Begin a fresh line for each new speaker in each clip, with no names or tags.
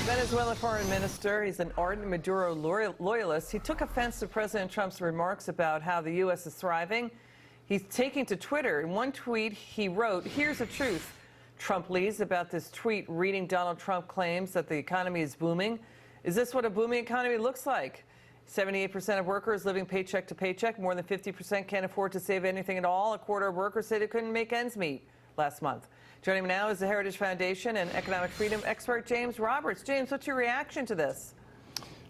Venezuelan foreign minister, he's an ardent Maduro loyalist. He took offense to President Trump's remarks about how the U.S. is thriving. He's taking to Twitter. In one tweet, he wrote, "Here's the truth." Trump leads about this tweet reading Donald Trump claims that the economy is booming. Is this what a booming economy looks like? 78% of workers living paycheck to paycheck. More than 50% can't afford to save anything at all. A quarter of workers say they couldn't make ends meet last month. Joining me now is the Heritage Foundation and economic freedom expert, Jame Roberts. James, what's your reaction to this?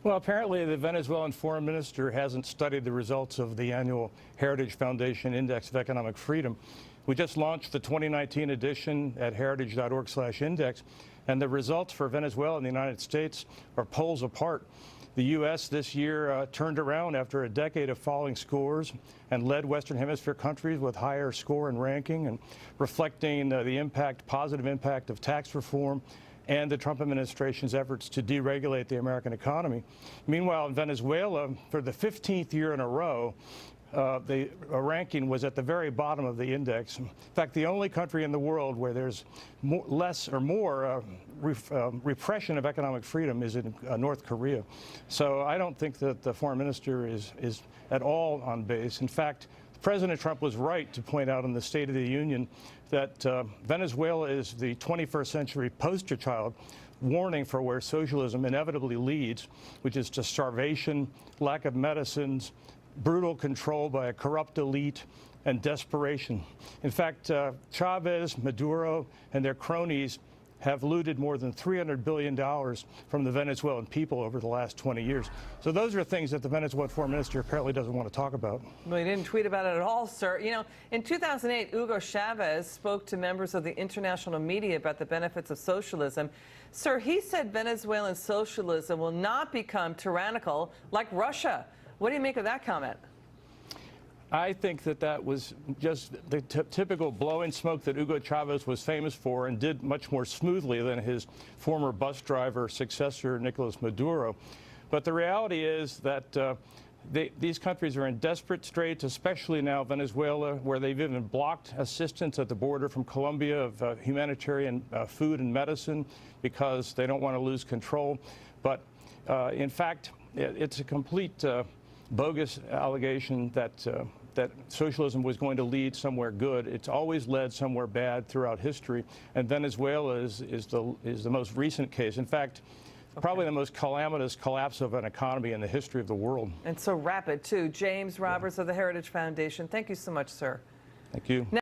Well, apparently the Venezuelan foreign minister hasn't studied the results of the annual Heritage Foundation Index of Economic Freedom. We just launched the 2019 edition at heritage.org/index, and the results for Venezuela and the United States are poles apart. The U.S. this year turned around after a decade of falling scores and led Western Hemisphere countries with higher score and ranking, and reflecting the positive impact of tax reform and the Trump administration's efforts to deregulate the American economy. Meanwhile, in Venezuela, for the 15th year in a row, the ranking was at the very bottom of the index. In fact, the only country in the world where there's less repression of economic freedom is in North Korea. So I don't think that the foreign minister is at all on base. In fact, President Trump was right to point out in the State of the Union that Venezuela is the 21st century poster child, warning for where socialism inevitably leads, which is to starvation, lack of medicines, brutal control by a corrupt elite, and desperation. In fact, Chavez, Maduro, and their cronies have looted more than $300 billion from the Venezuelan people over the last 20 years. So those are things that the Venezuelan foreign minister apparently doesn't want to talk about.
Well, he didn't tweet about it at all, sir. You know, in 2008, Hugo Chavez spoke to members of the international media about the benefits of socialism. Sir, he said Venezuelan socialism will not become tyrannical like Russia. What do you make of that comment?
I think that was just the typical blowing smoke that Hugo Chavez was famous for, and did much more smoothly than his former bus driver successor, Nicolas Maduro. But the reality is that these countries are in desperate straits, especially now Venezuela, where they've even blocked assistance at the border from Colombia of humanitarian food and medicine because they don't want to lose control. But in fact, it's a complete bogus allegation that socialism was going to lead somewhere good. It's always led somewhere bad throughout history, and Venezuela is the most recent case. In fact, probably the most calamitous collapse of an economy in the history of the world.
And so rapid, too. Jame Roberts of the Heritage Foundation, thank you so much, sir.
Thank you.